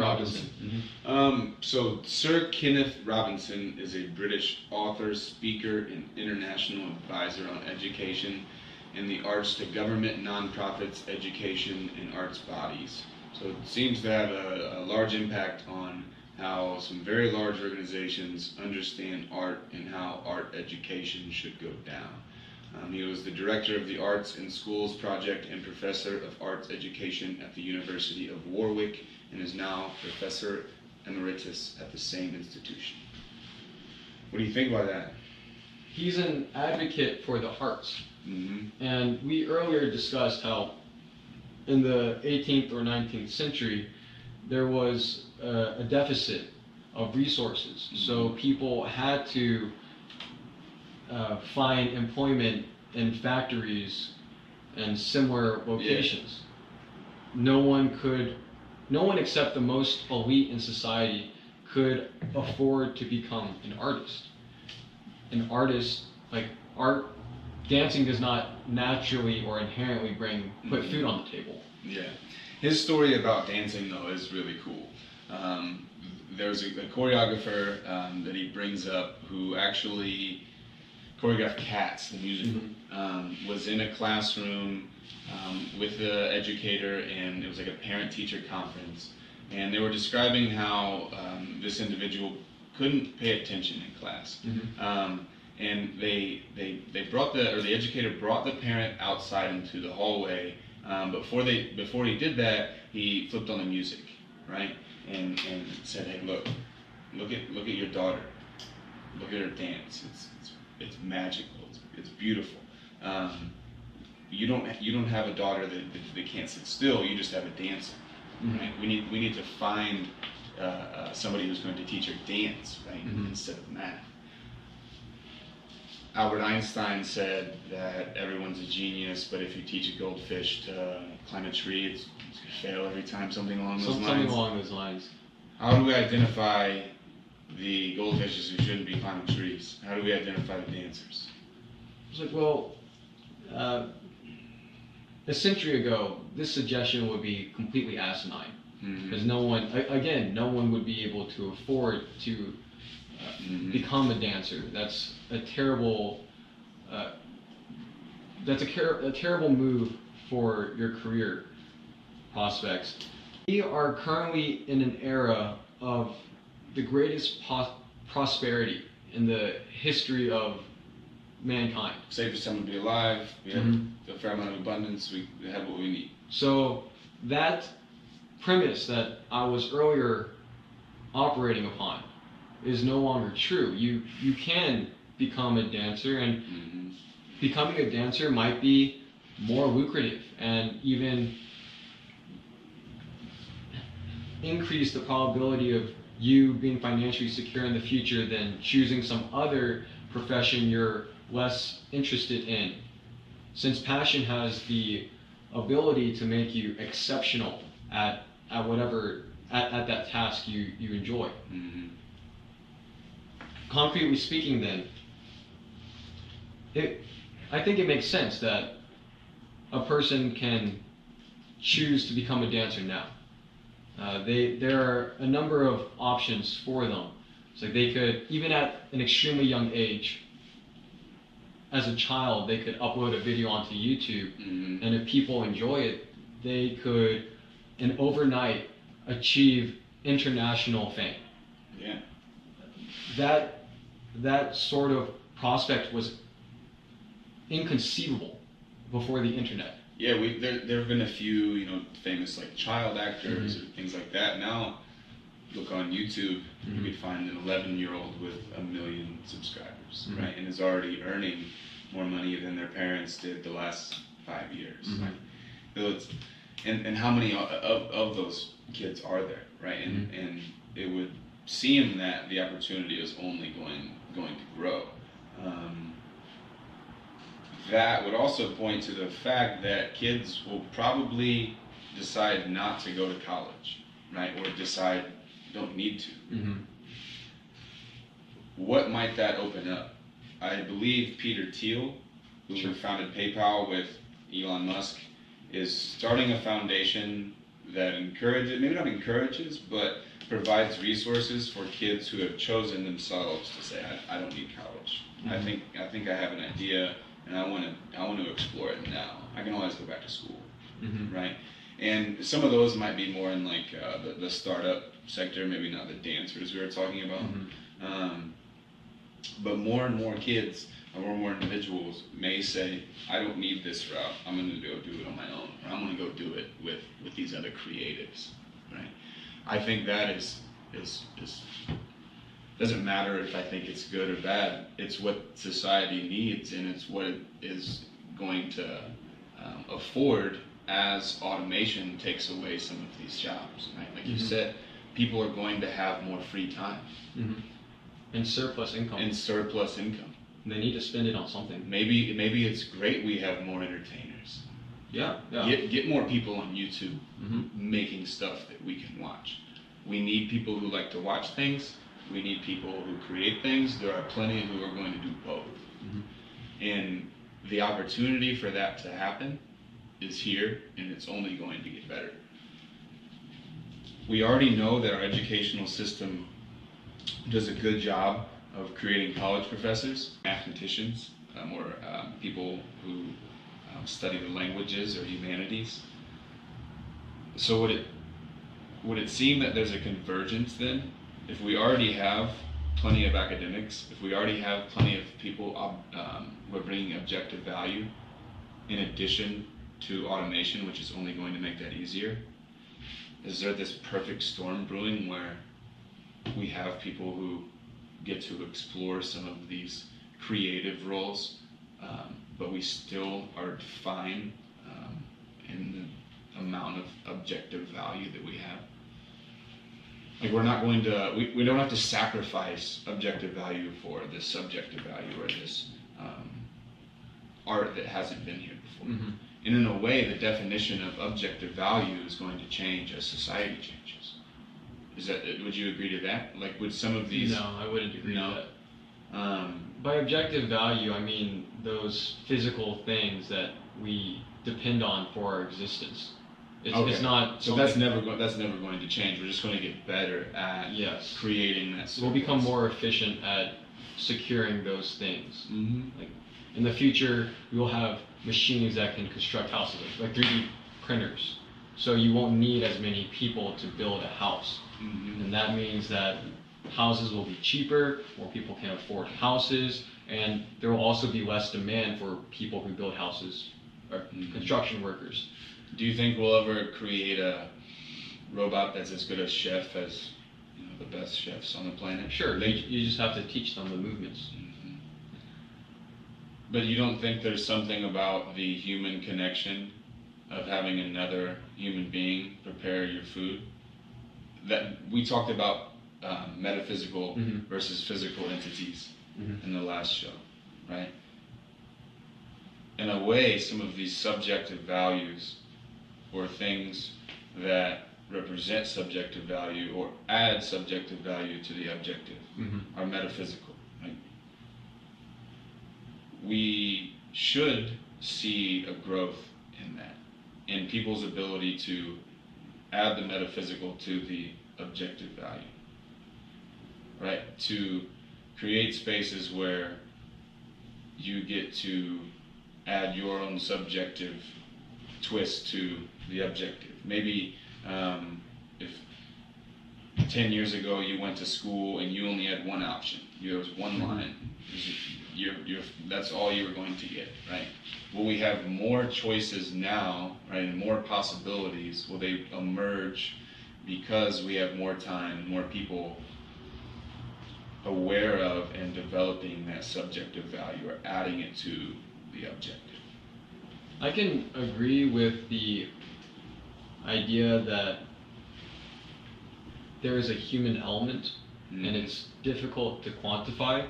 Robinson. So Sir Kenneth Robinson is a British author, speaker, and international advisor on education and the arts to government, nonprofits, education, and arts bodies. So it seems to have a large impact on how some very large organizations understand art and how art education should go down. He was the director of the Arts in Schools Project and professor of arts education at the University of Warwick, and is now professor emeritus at the same institution. What do you think about that? He's an advocate for the arts. Mm-hmm. And we earlier discussed how in the 18th or 19th century there was a deficit of resources. Mm-hmm. So people had to find employment in factories and similar locations. Yeah. No one except the most elite in society could afford to become an artist. An artist, like art, dancing does not naturally or inherently put food on the table. Yeah. His story about dancing, though, is really cool. There's a choreographer that he brings up who actually choreographed Cats, the musical. Mm-hmm. Was in a classroom with the educator, and it was like a parent-teacher conference. And they were describing how this individual couldn't pay attention in class. Mm-hmm. And the educator brought the parent outside into the hallway. Before he did that, he flipped on the music, right? And said, "Hey, look at your daughter. Look at her dance. It's magical. It's beautiful. You don't have a daughter that can't sit still. You just have a dancer. Mm-hmm. Right? We need to find somebody who's going to teach her dance, right, mm-hmm. instead of math." Albert Einstein said that everyone's a genius, but if you teach a goldfish to climb a tree, it's going to fail every time. Something along those lines. How do we identify the goldfishes who shouldn't be climbing trees? How do we identify the dancers? It's like, well, a century ago, this suggestion would be completely asinine. Because mm-hmm. no one would be able to afford to mm-hmm. become a dancer. That's a terrible move for your career prospects. We are currently in an era of the greatest prosperity in the history of mankind. Safest time to be alive. We have mm-hmm. a fair amount of abundance. We have what we need. So that premise that I was earlier operating upon is no longer true. You can become a dancer, and mm-hmm. becoming a dancer might be more lucrative and even increase the probability of you being financially secure in the future than choosing some other profession you're less interested in, since passion has the ability to make you exceptional at that task you enjoy. Mm-hmm. Concretely speaking, then, I think it makes sense that a person can choose to become a dancer now. There are a number of options for them. So they could, even at an extremely young age, as a child, they could upload a video onto YouTube, mm-hmm. and if people enjoy it, they could, in overnight, achieve international fame. Yeah. That sort of prospect was inconceivable before the internet. Yeah, there have been a few, famous like child actors mm-hmm. or things like that. Now, look on YouTube, mm-hmm. you could find an 11-year-old with 1 million subscribers, mm-hmm. right, and is already earning more money than their parents did the last 5 years, mm-hmm. right? So and how many of those kids are there, right? And mm-hmm. and it would seem that the opportunity is only going to grow. That would also point to the fact that kids will probably decide not to go to college, right? Or decide don't need to. Mm-hmm. What might that open up? I believe Peter Thiel, who founded PayPal with Elon Musk, is starting a foundation that encourages, maybe not encourages, but provides resources for kids who have chosen themselves to say, I don't need college. I think I have an idea and I want to explore it now. I can always go back to school, right? And some of those might be more in like the startup sector, maybe not the dancers we were talking about. But more and more kids, or more and more individuals may say, I don't need this route. I'm going to go do it on my own. Or I'm going to go do it with these other creatives, right? I think that is doesn't matter if I think it's good or bad. It's what society needs, and it's what it is going to afford as automation takes away some of these jobs, right? Like you said, people are going to have more free time. And surplus income. They need to spend it on something. Maybe it's great we have more entertainers. Yeah. Get more people on YouTube making stuff that we can watch. We need people who like to watch things. We need people who create things. There are plenty who are going to do both. And the opportunity for that to happen is here, and it's only going to get better. We already know that our educational system does a good job of creating college professors, mathematicians, or people who study the languages or humanities. So would it seem that there's a convergence then? If we already have plenty of academics, if we already have plenty of people who are bringing objective value, in addition to automation, which is only going to make that easier, is there this perfect storm brewing where we have people who get to explore some of these creative roles, but we still are fine in the amount of objective value that we have? Like we're not going to, we don't have to sacrifice objective value for this subjective value or this art that hasn't been here before. And in a way, the definition of objective value is going to change as society changes. Would you agree to that? Like, would some of these? No, I wouldn't agree to that. By objective value, I mean those physical things that we depend on for our existence. It's not. So that's never going to change. We're just going to get better at creating that. We'll become more efficient at securing those things. Like in the future, we will have machines that can construct houses, like 3D printers. So you won't need as many people to build a house. And that means that houses will be cheaper, more people can afford houses, and there will also be less demand for people who build houses, or construction workers. Do you think we'll ever create a robot that's as good a chef as the best chefs on the planet? Sure, you just have to teach them the movements. But you don't think there's something about the human connection of having another human being prepare your food? That we talked about metaphysical versus physical entities in the last show, right? In a way, some of these subjective values or things that represent subjective value or add subjective value to the objective are metaphysical. Right? We should see a growth in that, in people's ability to add the metaphysical to the objective value, right? To create spaces where you get to add your own subjective twist to the objective. Maybe if 10 years ago you went to school and you only had one option, there was one line, that's all you were going to get, right? Will we have more choices now, right, and more possibilities? Will they emerge because we have more time, more people aware of and developing that subjective value or adding it to the objective? I can agree with the idea that there is a human element and it's difficult to quantify,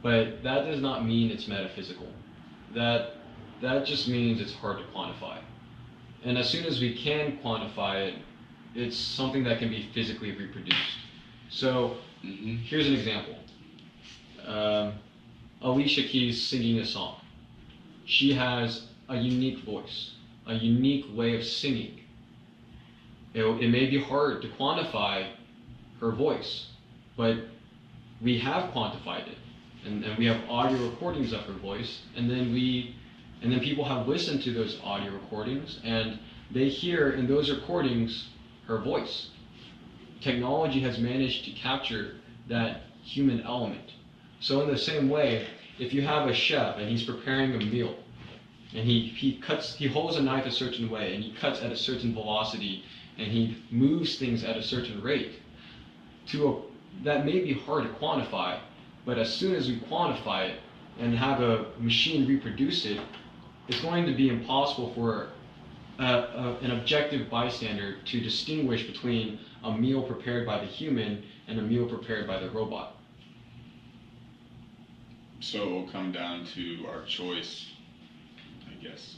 but that does not mean it's metaphysical. That just means it's hard to quantify. And as soon as we can quantify it, it's something that can be physically reproduced. So here's an example. Alicia Keys singing a song. She has a unique voice, a unique way of singing. it may be hard to quantify her voice, but we have quantified it, and we have audio recordings of her voice, and then people have listened to those audio recordings, and they hear in those recordings her voice. Technology has managed to capture that human element. So in the same way, if you have a chef and he's preparing a meal, and he holds a knife a certain way, and he cuts at a certain velocity, and he moves things at a certain rate, that may be hard to quantify, but as soon as we quantify it and have a machine reproduce it, it's going to be impossible for an objective bystander to distinguish between a meal prepared by the human and a meal prepared by the robot. So it will come down to our choice, I guess.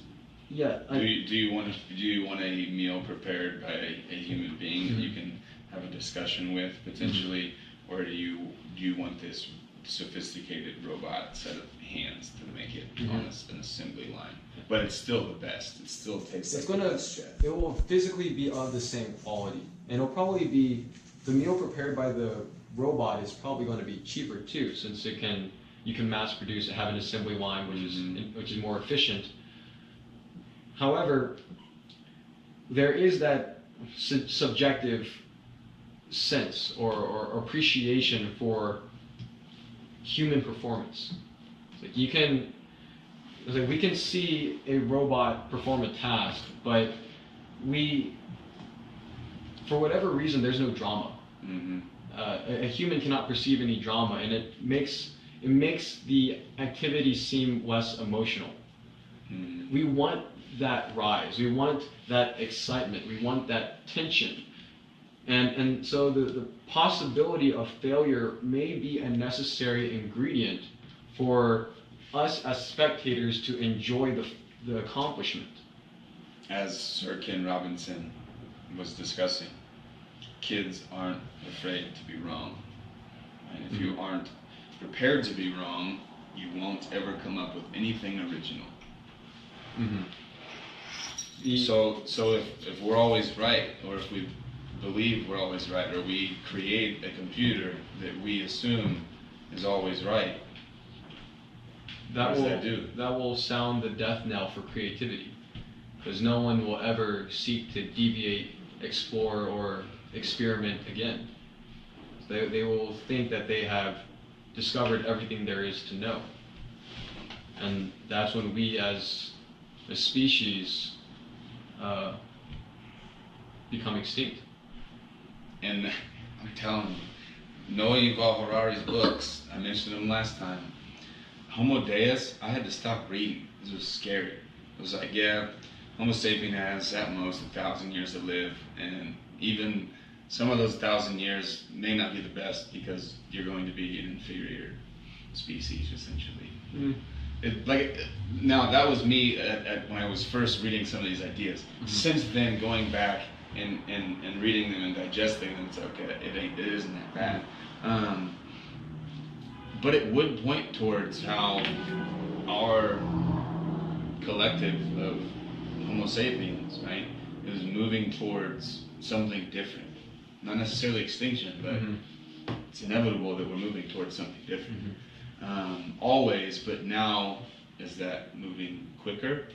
Yeah. Do you want a meal prepared by a human being that you can have a discussion with potentially, or do you want this sophisticated robot set of hands to make it on an assembly line? But it's still the best. It still takes. It will physically be of the same quality, and it'll probably be the meal prepared by the robot is probably going to be cheaper too, since you can mass produce it, have an assembly line which is more efficient. However, there is that subjective sense or appreciation for human performance. We can see a robot perform a task, but for whatever reason, there's no drama. A human cannot perceive any drama, and it makes the activity seem less emotional. We want that rise, we want that excitement, we want that tension. And so the possibility of failure may be a necessary ingredient for us as spectators to enjoy the accomplishment. As Sir Ken Robinson was discussing, kids aren't afraid to be wrong. And if you aren't prepared to be wrong, you won't ever come up with anything original. So if we're always right, or if we believe we're always right, or we create a computer that we assume is always right, what does that do? That will sound the death knell for creativity, because no one will ever seek to deviate, explore, or experiment again. They will think that they have discovered everything there is to know, and that's when we as a species become extinct. And I'm telling you, Noah Yuval Harari's books, I mentioned them last time. Homo Deus, I had to stop reading. This was scary. It was like, yeah, Homo sapien has at most 1,000 years to live, and even some of those 1,000 years may not be the best because you're going to be an inferior species, essentially. Now that was me when I was first reading some of these ideas. Since then, going back and reading them and digesting them, it's okay, it isn't that bad. But it would point towards how our collective of Homo sapiens, right, is moving towards something different. Not necessarily extinction, but it's inevitable that we're moving towards something different. Always, but now is that moving quicker,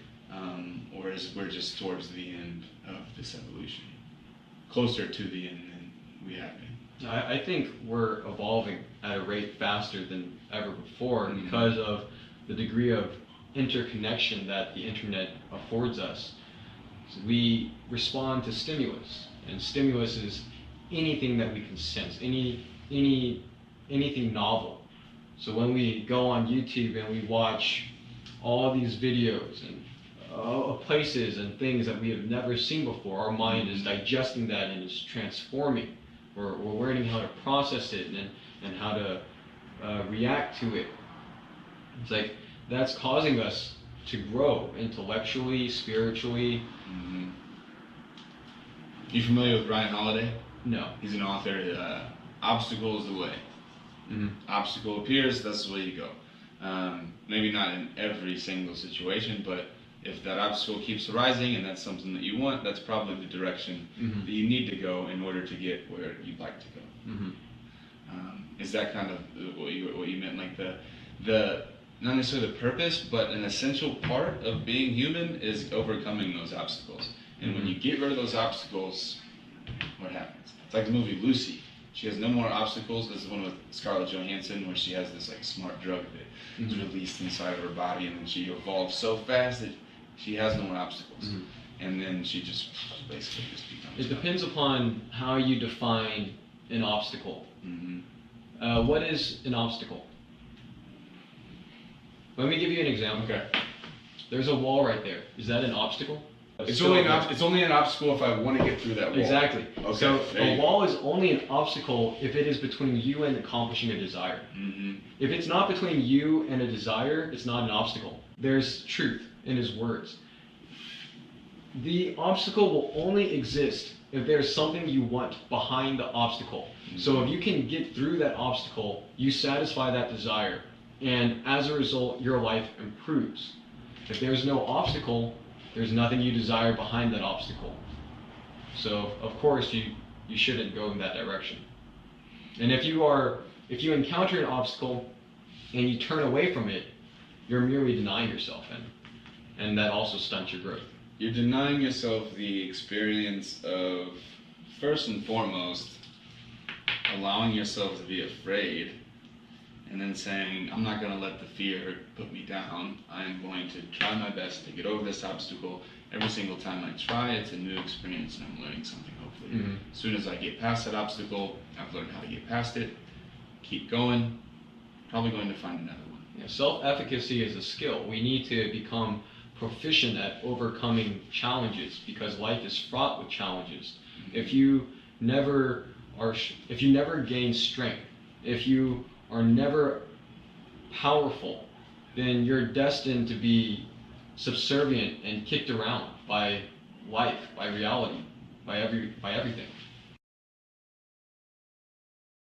or is we're just towards the end of this evolution, closer to the end than we have been? I think we're evolving at a rate faster than ever before because of the degree of interconnection that the internet affords us. So we respond to stimulus, and stimulus is anything that we can sense, anything novel. So when we go on YouTube and we watch all these videos and places and things that we have never seen before, our mind is digesting that and is transforming. We're learning how to process it and how to react to it. It's like that's causing us to grow intellectually, spiritually. You familiar with Ryan Holiday? No. He's an author. Obstacle is the way. Obstacle appears, that's the way you go. Maybe not in every single situation, but If that obstacle keeps rising and that's something that you want, that's probably the direction that you need to go in order to get where you'd like to go. Is that kind of what you meant? Like the not necessarily the purpose, but an essential part of being human is overcoming those obstacles. And when you get rid of those obstacles, what happens? It's like the movie Lucy. She has no more obstacles. This is one with Scarlett Johansson where she has this like smart drug that is released inside of her body, and then she evolves so fast that she has no more obstacles. And then she just basically just becomes. It depends upon how you define an obstacle. What is an obstacle? Let me give you an example. Okay. There's a wall right there. Is that an obstacle? It's only an obstacle if I want to get through that wall. Exactly. Okay. So a wall is only an obstacle if it is between you and accomplishing a desire. If it's not between you and a desire, it's not an obstacle. There's truth in his words. The obstacle will only exist if there's something you want behind the obstacle. So if you can get through that obstacle, you satisfy that desire, and as a result, your life improves. If there's no obstacle, there's nothing you desire behind that obstacle. So of course you shouldn't go in that direction. And if you encounter an obstacle and you turn away from it, you're merely denying yourself, and that also stunts your growth. You're denying yourself the experience of, first and foremost, allowing yourself to be afraid, and then saying, I'm not going to let the fear put me down. I'm going to try my best to get over this obstacle. Every single time I try, it's a new experience, and I'm learning something, hopefully. As soon as I get past that obstacle, I've learned how to get past it, keep going, probably going to find another one. Yeah, self-efficacy is a skill. We need to become proficient at overcoming challenges because life is fraught with challenges. If you never gain strength, if you are never powerful, then you're destined to be subservient and kicked around by life, by reality, by everything.